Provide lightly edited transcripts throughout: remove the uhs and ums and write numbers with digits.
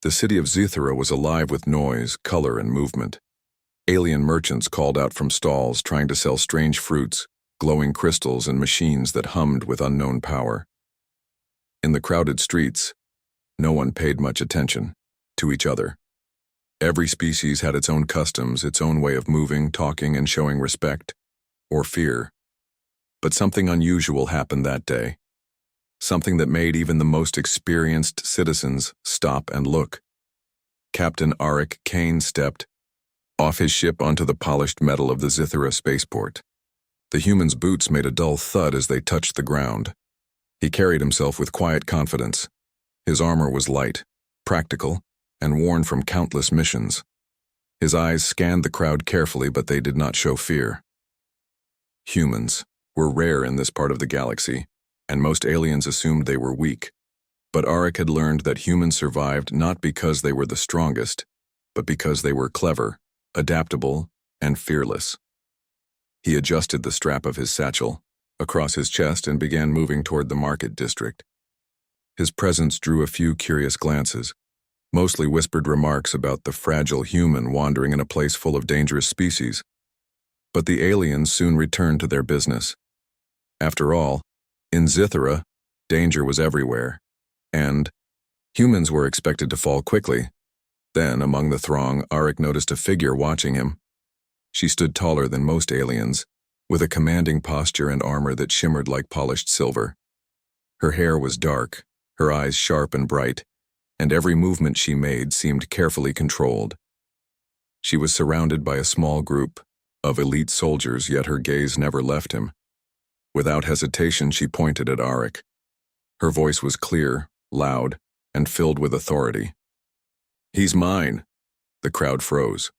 The city of Zythera was alive with noise, color, and movement. Alien merchants called out from stalls trying to sell strange fruits, glowing crystals, and machines that hummed with unknown power. In the crowded streets, no one paid much attention to each other. Every species had its own customs, its own way of moving, talking, and showing respect, or fear. But something unusual happened that day. Something that made even the most experienced citizens stop and look. Captain Arik Kane stepped off his ship onto the polished metal of the Zythera spaceport. The human's boots made a dull thud as they touched the ground. He carried himself with quiet confidence. His armor was light, practical, and worn from countless missions. His eyes scanned the crowd carefully, but they did not show fear. Humans were rare in this part of the galaxy, and most aliens assumed they were weak. But Arik had learned that humans survived not because they were the strongest, but because they were clever, adaptable, and fearless. He adjusted the strap of his satchel across his chest and began moving toward the market district. His presence drew a few curious glances, mostly whispered remarks about the fragile human wandering in a place full of dangerous species. But the aliens soon returned to their business. After all, in Zythera, danger was everywhere, and humans were expected to fall quickly. Then, among the throng, Arik noticed a figure watching him. She stood taller than most aliens, with a commanding posture and armor that shimmered like polished silver. Her hair was dark, her eyes sharp and bright, and every movement she made seemed carefully controlled. She was surrounded by a small group of elite soldiers, yet her gaze never left him. Without hesitation, she pointed at Arik. Her voice was clear, loud, and filled with authority. "He's mine!" The crowd froze.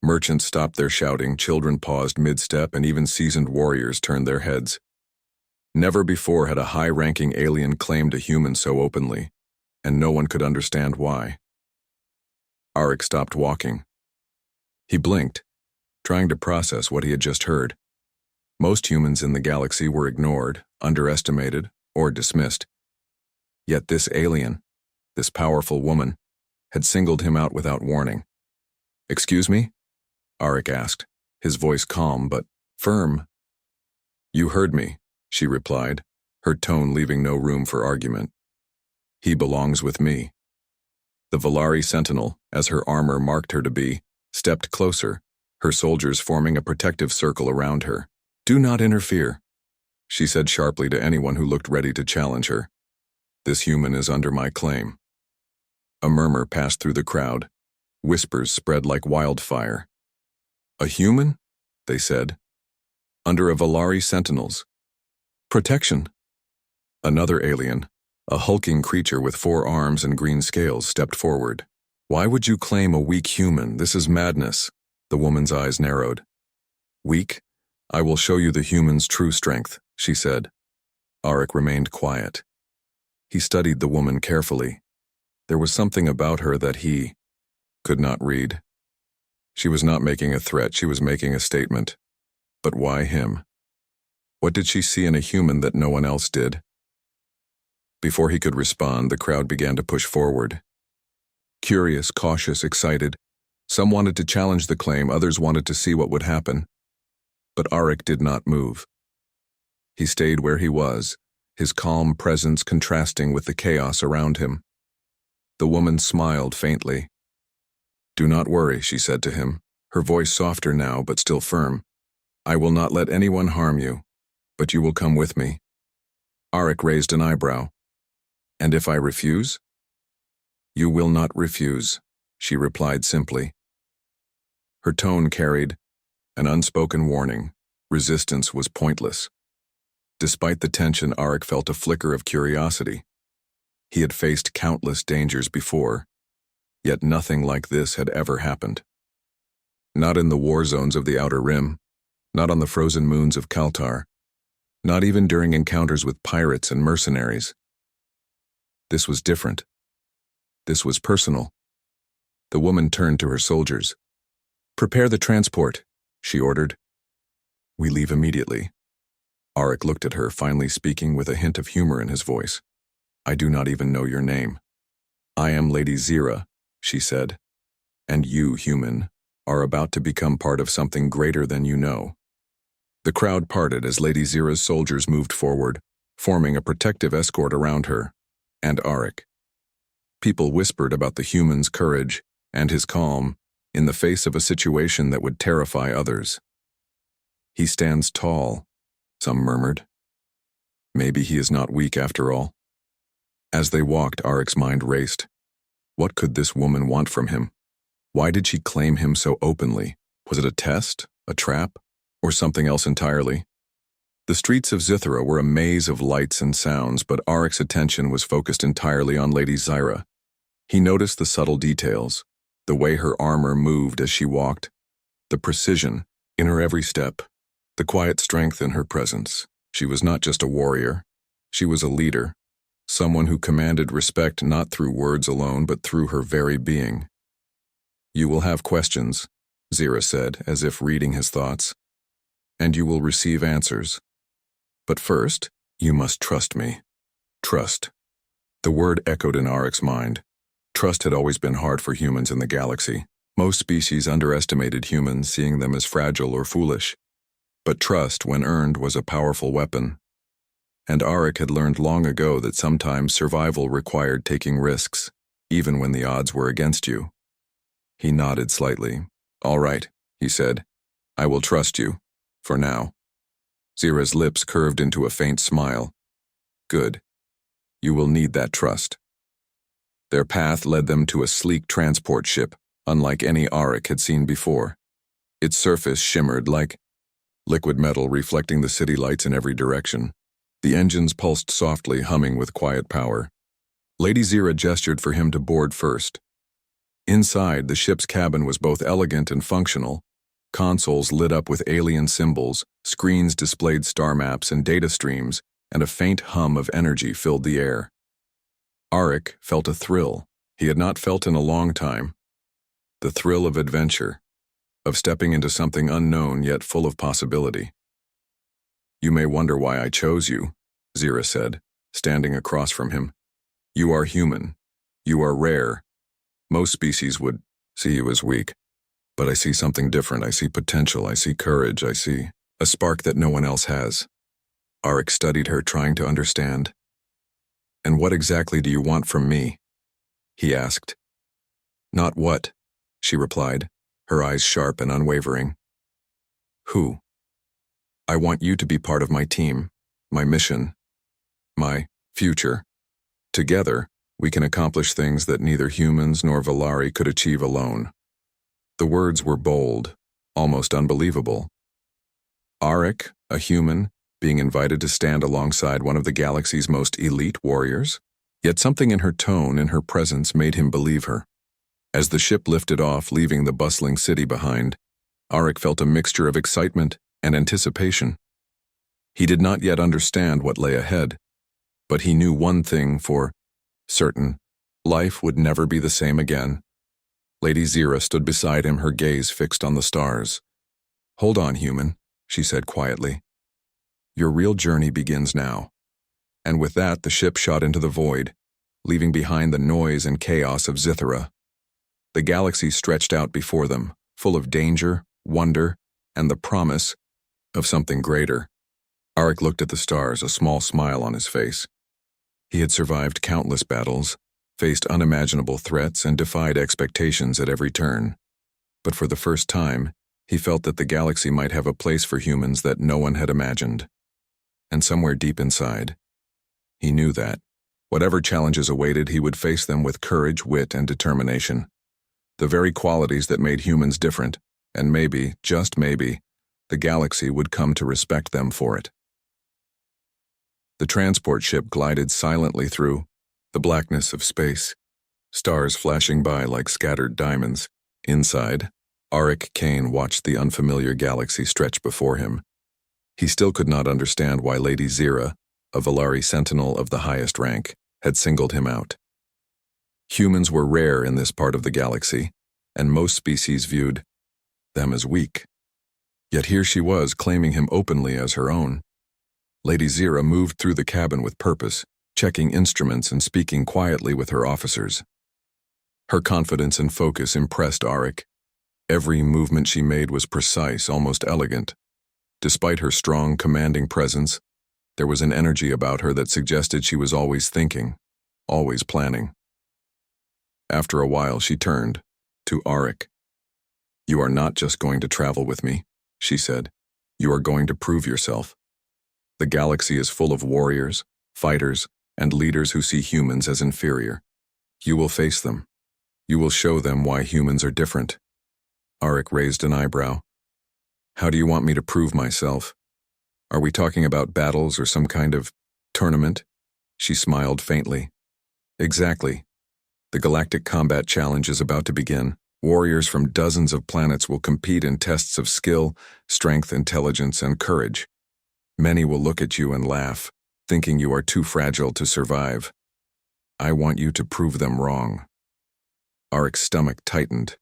Merchants stopped their shouting, children paused mid-step, and even seasoned warriors turned their heads. Never before had a high-ranking alien claimed a human so openly, and no one could understand why. Arik stopped walking. He blinked, trying to process what he had just heard. Most humans in the galaxy were ignored, underestimated, or dismissed. Yet this alien, this powerful woman, had singled him out without warning. "Excuse me?" Arik asked, his voice calm but firm. "You heard me," she replied, her tone leaving no room for argument. "He belongs with me." The Valari sentinel, as her armor marked her to be, stepped closer, her soldiers forming a protective circle around her. "Do not interfere," she said sharply to anyone who looked ready to challenge her. "This human is under my claim." A murmur passed through the crowd. Whispers spread like wildfire. "A human?" they said. "Under a Valari sentinel's protection." Another alien, a hulking creature with 4 arms and green scales, stepped forward. "Why would you claim a weak human? This is madness." The woman's eyes narrowed. "Weak? I will show you the human's true strength," she said. Arik remained quiet. He studied the woman carefully. There was something about her that he could not read. She was not making a threat, she was making a statement. But why him? What did she see in a human that no one else did? Before he could respond, the crowd began to push forward. Curious, cautious, excited. Some wanted to challenge the claim, others wanted to see what would happen. But Arik did not move. He stayed where he was, his calm presence contrasting with the chaos around him. The woman smiled faintly. "Do not worry," she said to him, her voice softer now but still firm. "I will not let anyone harm you, but you will come with me." Arik raised an eyebrow. "And if I refuse?" "You will not refuse," she replied simply. Her tone carried an unspoken warning. Resistance was pointless. Despite the tension, Arik felt a flicker of curiosity. He had faced countless dangers before, yet nothing like this had ever happened. Not in the war zones of the Outer Rim, not on the frozen moons of Kaltar, not even during encounters with pirates and mercenaries. This was different. This was personal. The woman turned to her soldiers. "Prepare the transport," she ordered. "We leave immediately." Arik looked at her, finally speaking with a hint of humor in his voice. "I do not even know your name." "I am Lady Zira," she said. And you, human, are about to become part of something greater than you know. The crowd parted as Lady Zira's soldiers moved forward, forming a protective escort around her and Arik. People whispered about the human's courage and his calm in the face of a situation that would terrify others. He stands tall, some murmured. Maybe he is not weak after all. As they walked, Arik's mind raced. What could this woman want from him? Why did she claim him so openly? Was it a test, a trap, or something else entirely? The streets of Zithra were a maze of lights and sounds, but Arik's attention was focused entirely on Lady Zira. He noticed the subtle details, the way her armor moved as she walked, the precision in her every step, the quiet strength in her presence. She was not just a warrior, she was a leader, someone who commanded respect not through words alone but through her very being. You will have questions, Zira said, as if reading his thoughts, and you will receive answers. But first, you must trust me. Trust. The word echoed in Arik's mind. Trust had always been hard for humans in the galaxy. Most species underestimated humans, seeing them as fragile or foolish. But trust, when earned, was a powerful weapon. And Arik had learned long ago that sometimes survival required taking risks, even when the odds were against you. He nodded slightly. All right, he said. I will trust you, for now. Zira's lips curved into a faint smile. Good. You will need that trust. Their path led them to a sleek transport ship, unlike any Arik had seen before. Its surface shimmered like liquid metal, reflecting the city lights in every direction. The engines pulsed softly, humming with quiet power. Lady Zira gestured for him to board first. Inside, the ship's cabin was both elegant and functional. Consoles lit up with alien symbols, screens displayed star maps and data streams, and a faint hum of energy filled the air. Arik felt a thrill he had not felt in a long time. The thrill of adventure, of stepping into something unknown yet full of possibility. You may wonder why I chose you, Zira said, standing across from him. You are human. You are rare. Most species would see you as weak. But I see something different. I see potential. I see courage. I see a spark that no one else has. Arik studied her, trying to understand. And what exactly do you want from me? He asked. Not what, she replied, her eyes sharp and unwavering. Who? I want you to be part of my team, my mission, my future. Together, we can accomplish things that neither humans nor Valari could achieve alone. The words were bold, almost unbelievable. Arik, a human, being invited to stand alongside one of the galaxy's most elite warriors? Yet something in her tone, in her presence, made him believe her. As the ship lifted off, leaving the bustling city behind, Arik felt a mixture of excitement and anticipation. He did not yet understand what lay ahead, but he knew one thing for certain: life would never be the same again. Lady Zira stood beside him, her gaze fixed on the stars. Hold on, human, she said quietly. Your real journey begins now. And with that, the ship shot into the void, leaving behind the noise and chaos of Zithra. The galaxy stretched out before them, full of danger, wonder, and the promise of something greater. Arik looked at the stars, a small smile on his face. He had survived countless battles, faced unimaginable threats, and defied expectations at every turn. But for the first time, he felt that the galaxy might have a place for humans that no one had imagined. And somewhere deep inside, he knew that, whatever challenges awaited, he would face them with courage, wit, and determination. The very qualities that made humans different, and maybe, just maybe, the galaxy would come to respect them for it. The transport ship glided silently through the blackness of space, stars flashing by like scattered diamonds. Inside, Arik Kane watched the unfamiliar galaxy stretch before him. He still could not understand why Lady Zira, a Valari sentinel of the highest rank, had singled him out. Humans were rare in this part of the galaxy, and most species viewed them as weak. Yet here she was, claiming him openly as her own. Lady Zira moved through the cabin with purpose, checking instruments and speaking quietly with her officers. Her confidence and focus impressed Arik. Every movement she made was precise, almost elegant. Despite her strong, commanding presence, there was an energy about her that suggested she was always thinking, always planning. After a while, she turned to Arik. "You are not just going to travel with me," she said. "You are going to prove yourself. The galaxy is full of warriors, fighters, and leaders who see humans as inferior. You will face them. You will show them why humans are different." Arik raised an eyebrow. "How do you want me to prove myself? Are we talking about battles or some kind of tournament?" She smiled faintly. "Exactly. The Galactic Combat Challenge is about to begin. Warriors from dozens of planets will compete in tests of skill, strength, intelligence, and courage. Many will look at you and laugh, thinking you are too fragile to survive. I want you to prove them wrong." Arik's stomach tightened.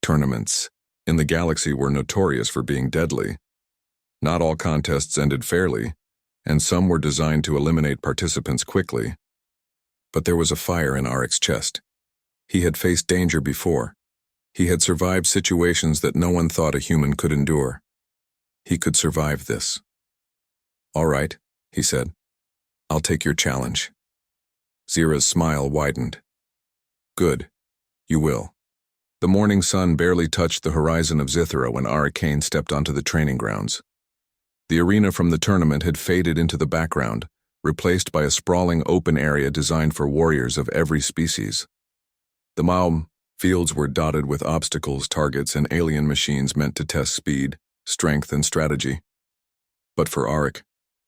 Tournaments in the galaxy were notorious for being deadly. Not all contests ended fairly, and some were designed to eliminate participants quickly. But there was a fire in Arik's chest. He had faced danger before. He had survived situations that no one thought a human could endure. He could survive this. "All right," he said. "I'll take your challenge." Zira's smile widened. "Good. You will." The morning sun barely touched the horizon of Zithra when Arik Kane stepped onto the training grounds. The arena from the tournament had faded into the background, replaced by a sprawling open area designed for warriors of every species. The mile fields were dotted with obstacles, targets, and alien machines meant to test speed, strength, and strategy. But for Arik,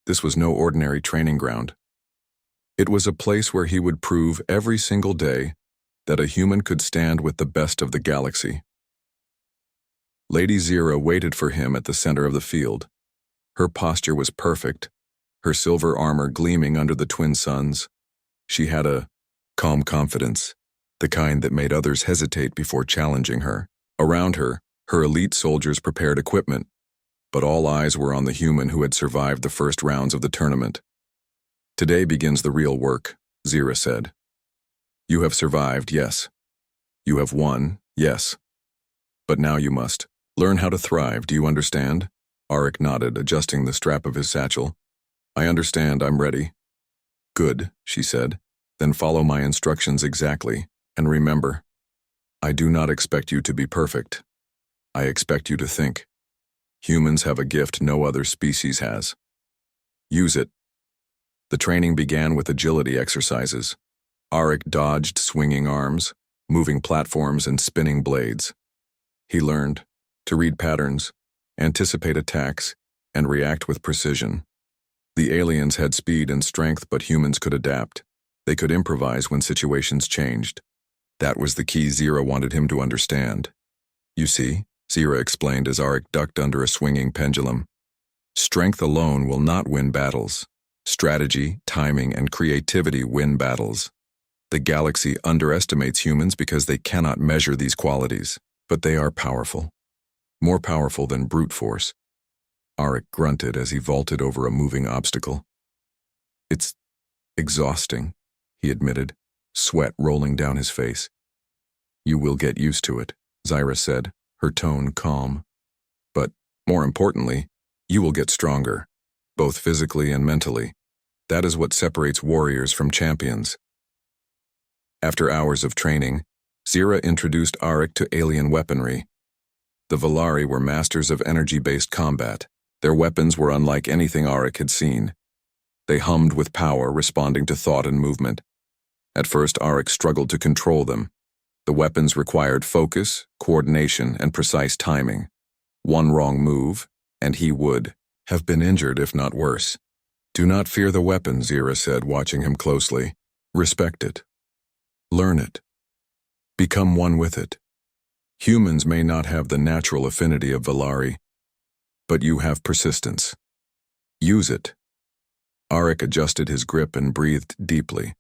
this was no ordinary training ground. It was a place where he would prove every single day that a human could stand with the best of the galaxy. Lady Zira waited for him at the center of the field. Her posture was perfect, her silver armor gleaming under the twin suns. She had a calm confidence, the kind that made others hesitate before challenging her. Around her, her elite soldiers prepared equipment, but all eyes were on the human who had survived the first rounds of the tournament. "Today begins the real work," Zira said. "You have survived, yes. You have won, yes. But now you must learn how to thrive, do you understand?" Arik nodded, adjusting the strap of his satchel. "I understand, I'm ready." "Good," she said. "Then follow my instructions exactly, and remember, I do not expect you to be perfect. I expect you to think. Humans have a gift no other species has. Use it." The training began with agility exercises. Arik dodged swinging arms, moving platforms, and spinning blades. He learned to read patterns, anticipate attacks, and react with precision. The aliens had speed and strength, but humans could adapt. They could improvise when situations changed. That was the key Zira wanted him to understand. "You see," Zira explained as Arik ducked under a swinging pendulum, "strength alone will not win battles. Strategy, timing, and creativity win battles. The galaxy underestimates humans because they cannot measure these qualities, but they are powerful. More powerful than brute force." Arik grunted as he vaulted over a moving obstacle. "It's exhausting," he admitted, sweat rolling down his face. "You will get used to it," Zira said, her tone calm. "But, more importantly, you will get stronger, both physically and mentally. That is what separates warriors from champions." After hours of training, Zira introduced Arik to alien weaponry. The Valari were masters of energy-based combat. Their weapons were unlike anything Arik had seen. They hummed with power, responding to thought and movement. At first, Arik struggled to control them. The weapons required focus, coordination, and precise timing. One wrong move, and he would have been injured, if not worse. "Do not fear the weapon," Zira said, watching him closely. "Respect it. Learn it. Become one with it. Humans may not have the natural affinity of Valari, but you have persistence. Use it." Arik adjusted his grip and breathed deeply.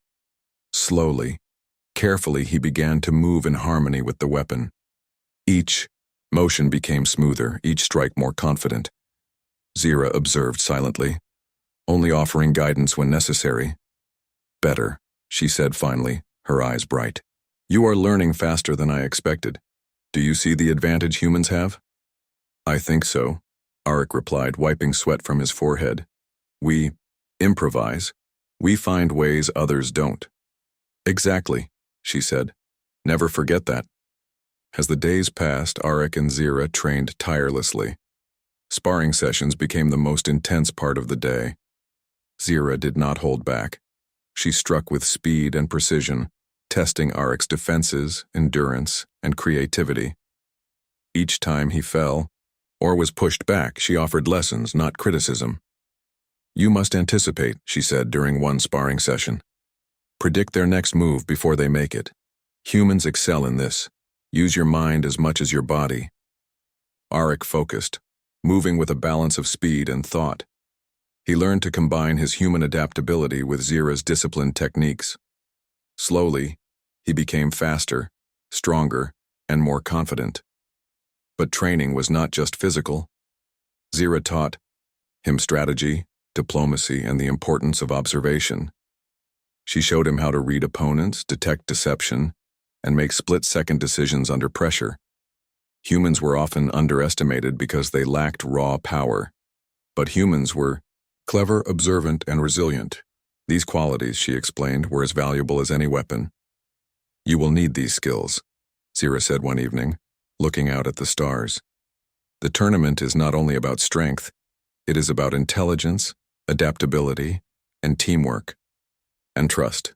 Slowly, carefully, he began to move in harmony with the weapon. Each motion became smoother, each strike more confident. Zira observed silently, only offering guidance when necessary. "Better," she said finally, her eyes bright. You are learning faster than I expected. Do you see the advantage humans have? I think so, Arik replied, wiping sweat from his forehead. We improvise. We find ways others don't. Exactly, she said. Never forget that. As the days passed, Arik and Zira trained tirelessly. Sparring sessions became the most intense part of the day. Zira did not hold back. She struck with speed and precision, testing Arik's defenses, endurance, and creativity. Each time he fell, or was pushed back, she offered lessons, not criticism. You must anticipate, she said during one sparring session. Predict their next move before they make it. Humans excel in this. Use your mind as much as your body. Arik focused, moving with a balance of speed and thought. He learned to combine his human adaptability with Zira's disciplined techniques. Slowly, he became faster, stronger, and more confident. But training was not just physical. Zira taught him strategy, diplomacy, and the importance of observation. She showed him how to read opponents, detect deception, and make split-second decisions under pressure. Humans were often underestimated because they lacked raw power. But humans were clever, observant, and resilient. These qualities, she explained, were as valuable as any weapon. You will need these skills, Zira said one evening, looking out at the stars. The tournament is not only about strength, it is about intelligence, adaptability, and teamwork. And trust.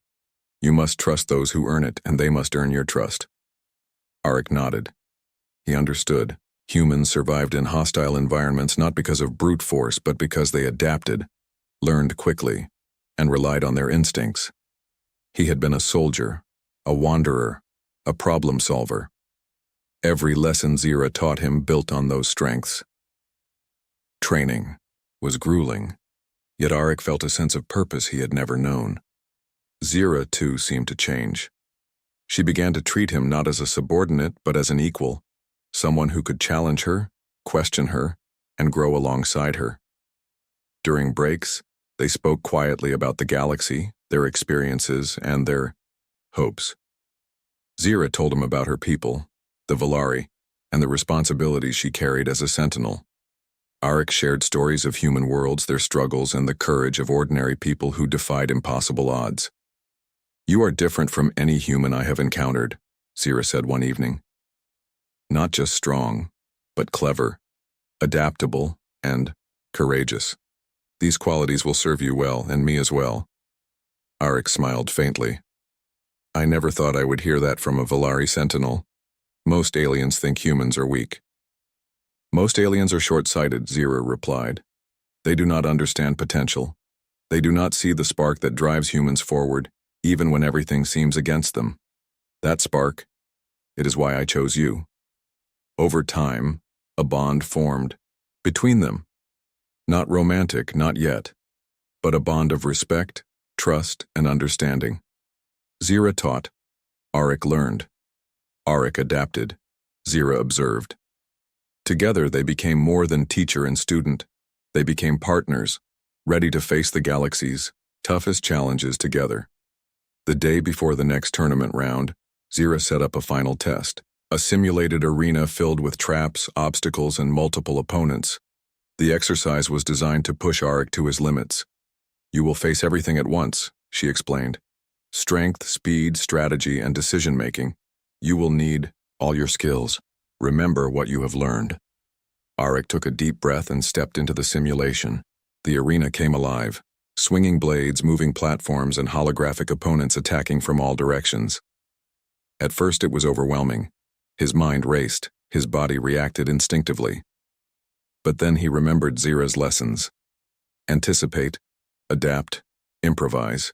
You must trust those who earn it, and they must earn your trust. Arik nodded. He understood. Humans survived in hostile environments not because of brute force, but because they adapted, learned quickly, and relied on their instincts. He had been a soldier, a wanderer, a problem solver. Every lesson Zira taught him built on those strengths. Training was grueling, yet Arik felt a sense of purpose he had never known. Zira, too, seemed to change. She began to treat him not as a subordinate, but as an equal, someone who could challenge her, question her, and grow alongside her. During breaks, they spoke quietly about the galaxy, their experiences, and their hopes. Zira told him about her people, the Valari, and the responsibilities she carried as a sentinel. Arik shared stories of human worlds, their struggles, and the courage of ordinary people who defied impossible odds. You are different from any human I have encountered, Zira said one evening. Not just strong, but clever, adaptable, and courageous. These qualities will serve you well, and me as well. Arik smiled faintly. I never thought I would hear that from a Valari sentinel. Most aliens think humans are weak. Most aliens are short-sighted, Zira replied. They do not understand potential. They do not see the spark that drives humans forward, even when everything seems against them. That spark, it is why I chose you. Over time, a bond formed between them. Not romantic, not yet, but a bond of respect, trust, and understanding. Zira taught. Arik learned. Arik adapted. Zira observed. Together they became more than teacher and student. They became partners, ready to face the galaxy's toughest challenges together. The day before the next tournament round, Zira set up a final test, a simulated arena filled with traps, obstacles, and multiple opponents. The exercise was designed to push Arik to his limits. You will face everything at once, she explained. Strength, speed, strategy, and decision-making. You will need all your skills. Remember what you have learned. Arik took a deep breath and stepped into the simulation. The arena came alive. Swinging blades, moving platforms, and holographic opponents attacking from all directions. At first it was overwhelming. His mind raced, his body reacted instinctively. But then he remembered Zira's lessons. Anticipate, adapt, improvise.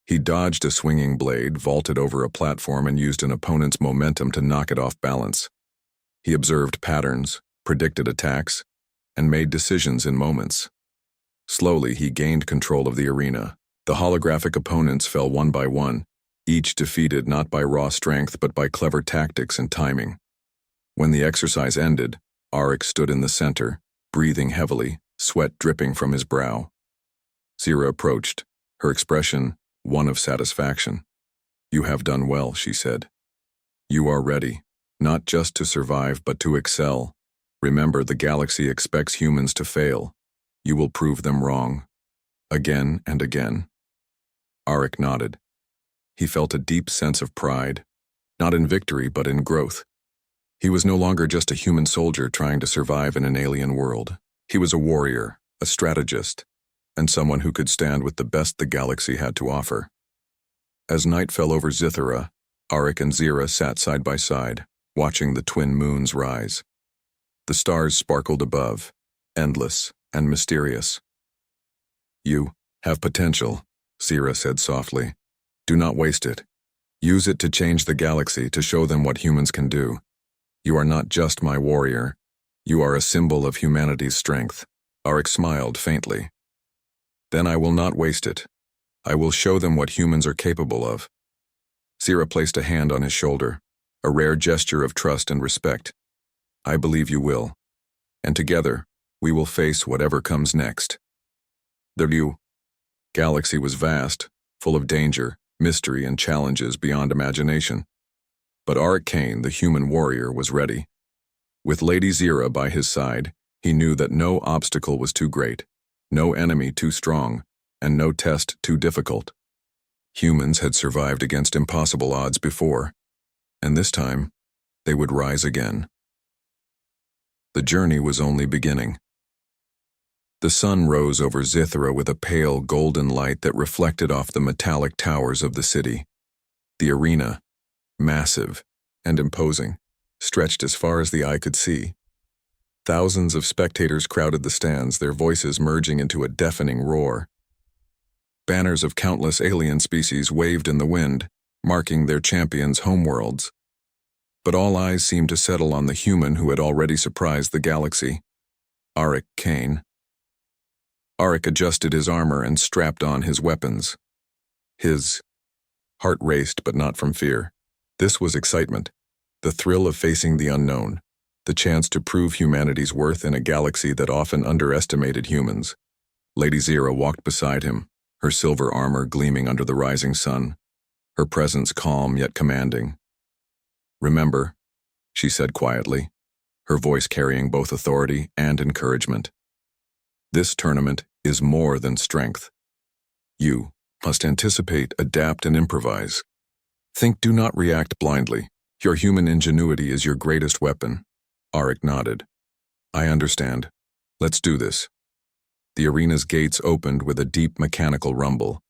He dodged a swinging blade, vaulted over a platform, and used an opponent's momentum to knock it off balance. He observed patterns, predicted attacks, and made decisions in moments. Slowly, he gained control of the arena. The holographic opponents fell one by one, each defeated not by raw strength but by clever tactics and timing. When the exercise ended, Arik stood in the center, breathing heavily, sweat dripping from his brow. Zira approached, her expression one of satisfaction. You have done well, she said. You are ready, not just to survive but to excel. Remember, the galaxy expects humans to fail. You will prove them wrong. Again and again. Arik nodded. He felt a deep sense of pride, not in victory but in growth. He was no longer just a human soldier trying to survive in an alien world. He was a warrior, a strategist, and someone who could stand with the best the galaxy had to offer. As night fell over Zithera, Arik and Zira sat side by side, watching the twin moons rise. The stars sparkled above, endless and mysterious. You have potential, Zira said softly. Do not waste it. Use it to change the galaxy, to show them what humans can do. You are not just my warrior. You are a symbol of humanity's strength. Arik smiled faintly. Then I will not waste it. I will show them what humans are capable of. Zira placed a hand on his shoulder, a rare gesture of trust and respect. I believe you will. And together, we will face whatever comes next. The galaxy was vast, full of danger, mystery, and challenges beyond imagination. But Arik Kane, the human warrior, was ready. With Lady Zira by his side, he knew that no obstacle was too great, no enemy too strong, and no test too difficult. Humans had survived against impossible odds before, and this time, they would rise again. The journey was only beginning. The sun rose over Zithera with a pale golden light that reflected off the metallic towers of the city. The arena, massive and imposing, stretched as far as the eye could see. Thousands of spectators crowded the stands, their voices merging into a deafening roar. Banners of countless alien species waved in the wind, marking their champions' homeworlds. But all eyes seemed to settle on the human who had already surprised the galaxy, Arik Kane. Arik adjusted his armor and strapped on his weapons. His heart raced, but not from fear. This was excitement, the thrill of facing the unknown, the chance to prove humanity's worth in a galaxy that often underestimated humans. Lady Zira walked beside him, her silver armor gleaming under the rising sun, her presence calm yet commanding. Remember, she said quietly, her voice carrying both authority and encouragement. This tournament is more than strength. You must anticipate, adapt, and improvise. Think, do not react blindly. Your human ingenuity is your greatest weapon. Arik nodded. I understand. Let's do this. The arena's gates opened with a deep mechanical rumble.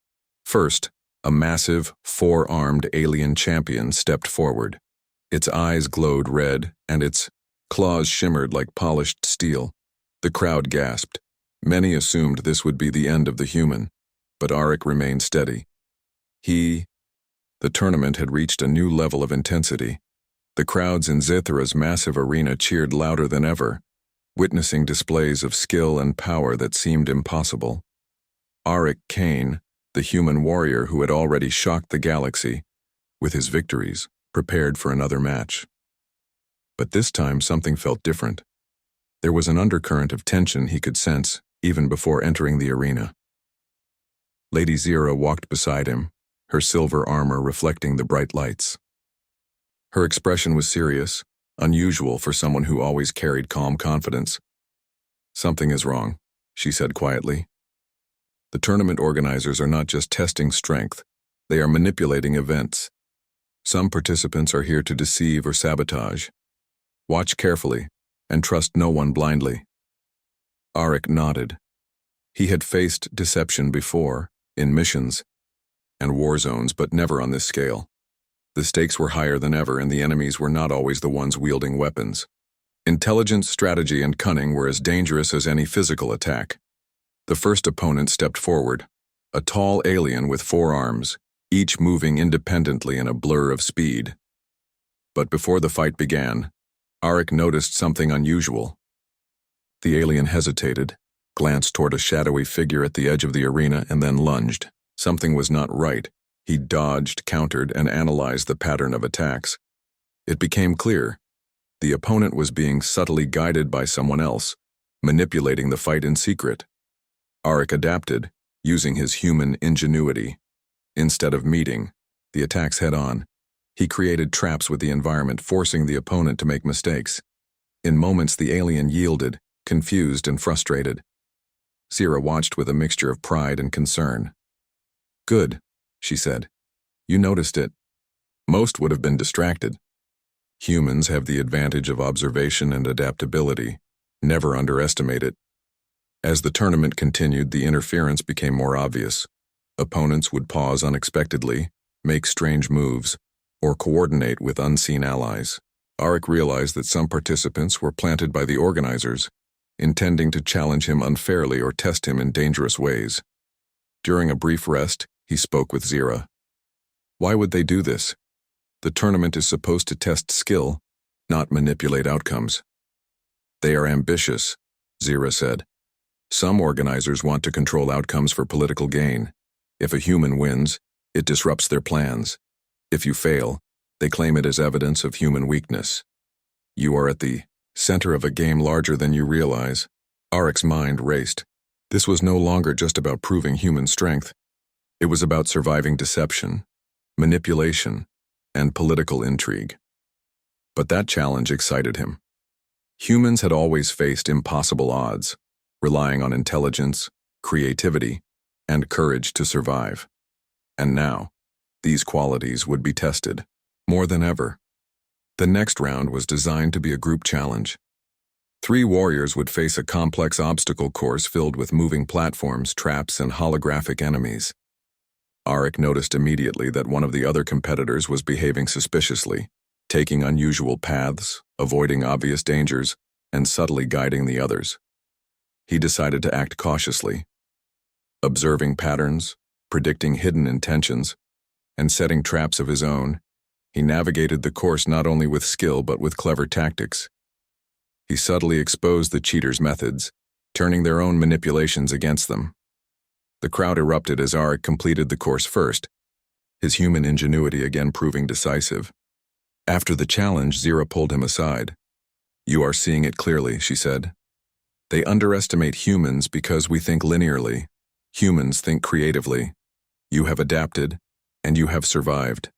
First, a massive, four-armed alien champion stepped forward. Its eyes glowed red, and its claws shimmered like polished steel. The crowd gasped. Many assumed this would be the end of the human, but Arik remained steady. The tournament had reached a new level of intensity. The crowds in Zithera's massive arena cheered louder than ever, witnessing displays of skill and power that seemed impossible. Arik Kane, the human warrior who had already shocked the galaxy, with his victories, prepared for another match. But this time something felt different. There was an undercurrent of tension he could sense even before entering the arena. Lady Zira walked beside him, her silver armor reflecting the bright lights. Her expression was serious, unusual for someone who always carried calm confidence. Something is wrong, she said quietly. The tournament organizers are not just testing strength, they are manipulating events. Some participants are here to deceive or sabotage. Watch carefully and trust no one blindly. Arik nodded. He had faced deception before, in missions and war zones, but never on this scale. The stakes were higher than ever, and the enemies were not always the ones wielding weapons. Intelligence, strategy, and cunning were as dangerous as any physical attack. The first opponent stepped forward, a tall alien with four arms, each moving independently in a blur of speed. But before the fight began, Arik noticed something unusual. The alien hesitated, glanced toward a shadowy figure at the edge of the arena, and then lunged. Something was not right. He dodged, countered, and analyzed the pattern of attacks. It became clear. The opponent was being subtly guided by someone else, manipulating the fight in secret. Arik adapted, using his human ingenuity. Instead of meeting, the attacks head-on. He created traps with the environment, forcing the opponent to make mistakes. In moments, the alien yielded, confused and frustrated. Zira watched with a mixture of pride and concern. "Good," she said. "You noticed it. Most would have been distracted. Humans have the advantage of observation and adaptability. Never underestimate it." As the tournament continued, the interference became more obvious. Opponents would pause unexpectedly, make strange moves, or coordinate with unseen allies. Arik realized that some participants were planted by the organizers, intending to challenge him unfairly or test him in dangerous ways. During a brief rest, he spoke with Zira. "Why would they do this? The tournament is supposed to test skill, not manipulate outcomes." "They are ambitious," Zira said. "Some organizers want to control outcomes for political gain. If a human wins, it disrupts their plans. If you fail, they claim it as evidence of human weakness. You are at the center of a game larger than you realize." Arik's mind raced. This was no longer just about proving human strength. It was about surviving deception, manipulation, and political intrigue. But that challenge excited him. Humans had always faced impossible odds, relying on intelligence, creativity, and courage to survive. And now, these qualities would be tested, more than ever. The next round was designed to be a group challenge. 3 warriors would face a complex obstacle course filled with moving platforms, traps, and holographic enemies. Arik noticed immediately that one of the other competitors was behaving suspiciously, taking unusual paths, avoiding obvious dangers, and subtly guiding the others. He decided to act cautiously, observing patterns, predicting hidden intentions, and setting traps of his own. He navigated the course not only with skill but with clever tactics. He subtly exposed the cheaters' methods, turning their own manipulations against them. The crowd erupted as Arik completed the course first, his human ingenuity again proving decisive. After the challenge, Zira pulled him aside. "You are seeing it clearly," she said. "They underestimate humans because we think linearly. Humans think creatively. You have adapted, and you have survived.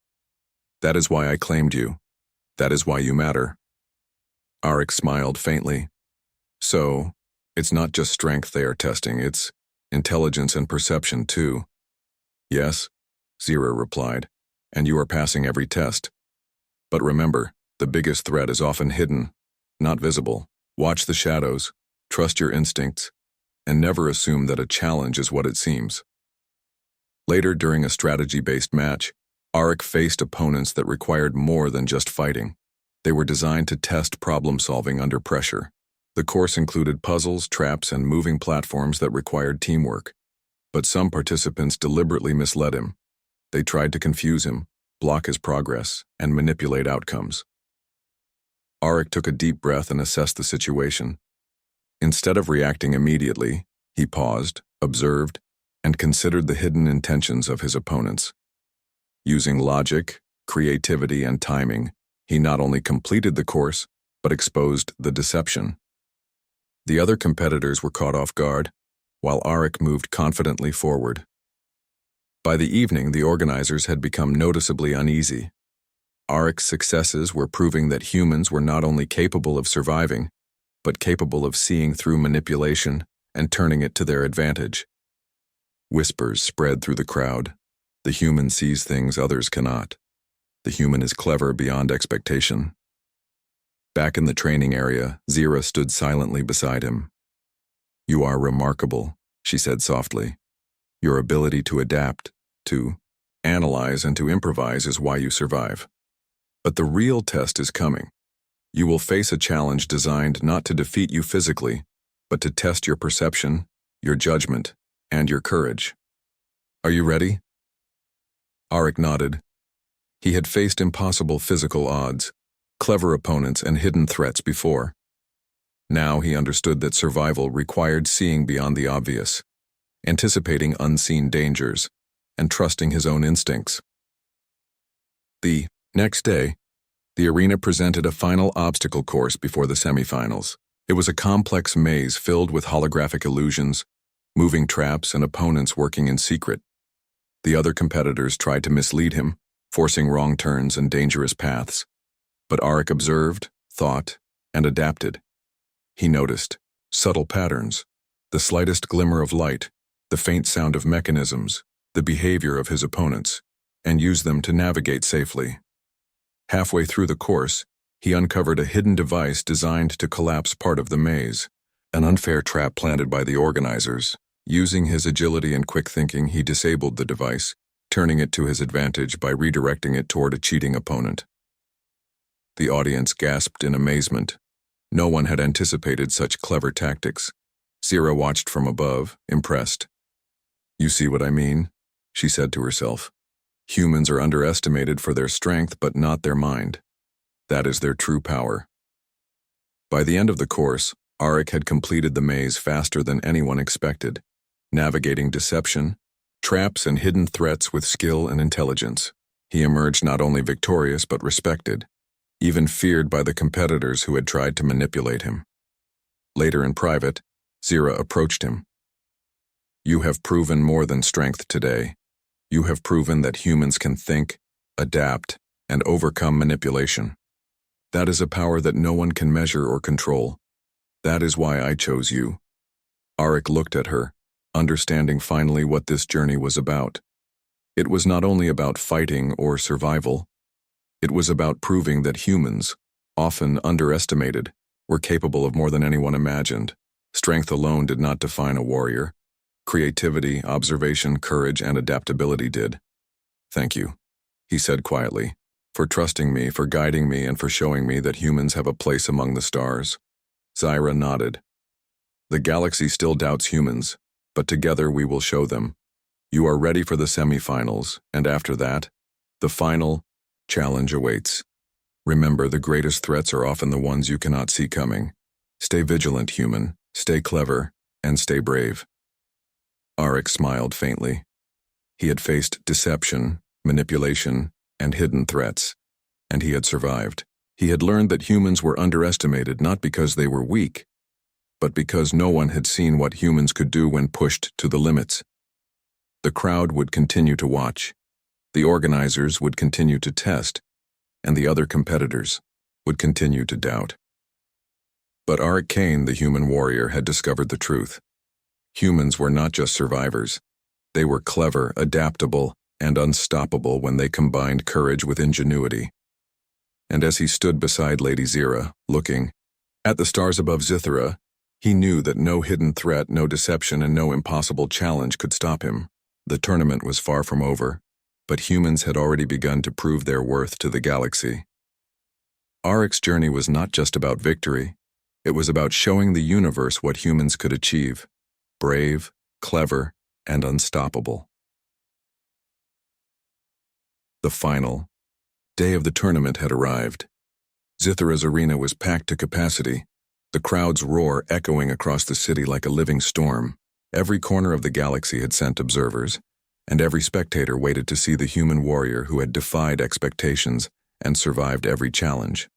That is why I claimed you. That is why you matter." Arik smiled faintly. "So, it's not just strength they are testing, it's intelligence and perception too." "Yes," Zira replied, "and you are passing every test. But remember, the biggest threat is often hidden, not visible. Watch the shadows, trust your instincts, and never assume that a challenge is what it seems." Later, during a strategy-based match, Arik faced opponents that required more than just fighting. They were designed to test problem-solving under pressure. The course included puzzles, traps, and moving platforms that required teamwork. But some participants deliberately misled him. They tried to confuse him, block his progress, and manipulate outcomes. Arik took a deep breath and assessed the situation. Instead of reacting immediately, he paused, observed, and considered the hidden intentions of his opponents. Using logic, creativity, and timing, he not only completed the course, but exposed the deception. The other competitors were caught off guard, while Arik moved confidently forward. By the evening, the organizers had become noticeably uneasy. Arik's successes were proving that humans were not only capable of surviving, but capable of seeing through manipulation and turning it to their advantage. Whispers spread through the crowd. The human sees things others cannot. The human is clever beyond expectation. Back in the training area, Zira stood silently beside him. "You are remarkable," she said softly. "Your ability to adapt, to analyze, and to improvise is why you survive. But the real test is coming. You will face a challenge designed not to defeat you physically, but to test your perception, your judgment, and your courage. Are you ready?" Arik nodded. He had faced impossible physical odds, clever opponents, and hidden threats before. Now he understood that survival required seeing beyond the obvious, anticipating unseen dangers, and trusting his own instincts. The next day, the arena presented a final obstacle course before the semifinals. It was a complex maze filled with holographic illusions, moving traps, and opponents working in secret. The other competitors tried to mislead him, forcing wrong turns and dangerous paths. But Arik observed, thought, and adapted. He noticed subtle patterns, the slightest glimmer of light, the faint sound of mechanisms, the behavior of his opponents, and used them to navigate safely. Halfway through the course, he uncovered a hidden device designed to collapse part of the maze, an unfair trap planted by the organizers. Using his agility and quick thinking, he disabled the device, turning it to his advantage by redirecting it toward a cheating opponent. The audience gasped in amazement. No one had anticipated such clever tactics. Zira watched from above, impressed. "You see what I mean?" she said to herself. "Humans are underestimated for their strength but not their mind. That is their true power." By the end of the course, Arik had completed the maze faster than anyone expected, navigating deception, traps, and hidden threats with skill and intelligence. He emerged not only victorious but respected, even feared by the competitors who had tried to manipulate him. Later in private, Zira approached him. "You have proven more than strength today. You have proven that humans can think, adapt, and overcome manipulation. That is a power that no one can measure or control. That is why I chose you." Arik looked at her, understanding finally what this journey was about. It was not only about fighting or survival. It was about proving that humans, often underestimated, were capable of more than anyone imagined. Strength alone did not define a warrior. Creativity, observation, courage, and adaptability did. "Thank you," he said quietly, "for trusting me, for guiding me, and for showing me that humans have a place among the stars." Zira nodded. "The galaxy still doubts humans, but together we will show them. You are ready for the semifinals, and after that, the final challenge awaits. Remember, the greatest threats are often the ones you cannot see coming. Stay vigilant, human, stay clever, and stay brave." Arik smiled faintly. He had faced deception, manipulation, and hidden threats, and he had survived. He had learned that humans were underestimated not because they were weak, but because no one had seen what humans could do when pushed to the limits. The crowd would continue to watch. The organizers would continue to test, and the other competitors would continue to doubt. But Arik Kane, the human warrior, had discovered the truth. Humans were not just survivors. They were clever, adaptable, and unstoppable when they combined courage with ingenuity. And as he stood beside Lady Zira, looking at the stars above Zithra, he knew that no hidden threat, no deception, and no impossible challenge could stop him. The tournament was far from over, but humans had already begun to prove their worth to the galaxy. Arik's journey was not just about victory. It was about showing the universe what humans could achieve: brave, clever, and unstoppable. The final day of the tournament had arrived. Zithra's arena was packed to capacity, the crowd's roar echoing across the city like a living storm. Every corner of the galaxy had sent observers, and every spectator waited to see the human warrior who had defied expectations and survived every challenge.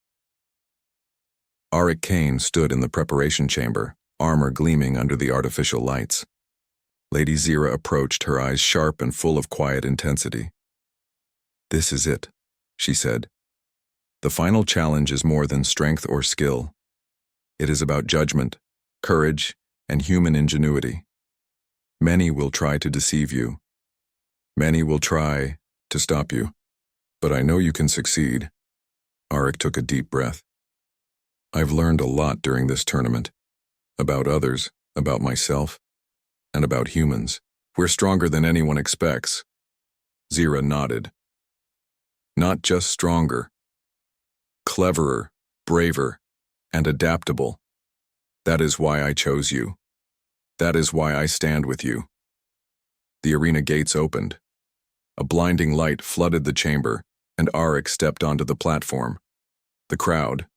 Arik Kane stood in the preparation chamber, armor gleaming under the artificial lights. Lady Zira approached, her eyes sharp and full of quiet intensity. "This is it," she said. "The final challenge is more than strength or skill. It is about judgment, courage, and human ingenuity. Many will try to deceive you. Many will try to stop you. But I know you can succeed." Arik took a deep breath. "I've learned a lot during this tournament. About others, about myself, and about humans. We're stronger than anyone expects." Zira nodded. "Not just stronger. Cleverer, braver, and adaptable. That is why I chose you. That is why I stand with you." The arena gates opened. A blinding light flooded the chamber, and Arik stepped onto the platform. The crowd,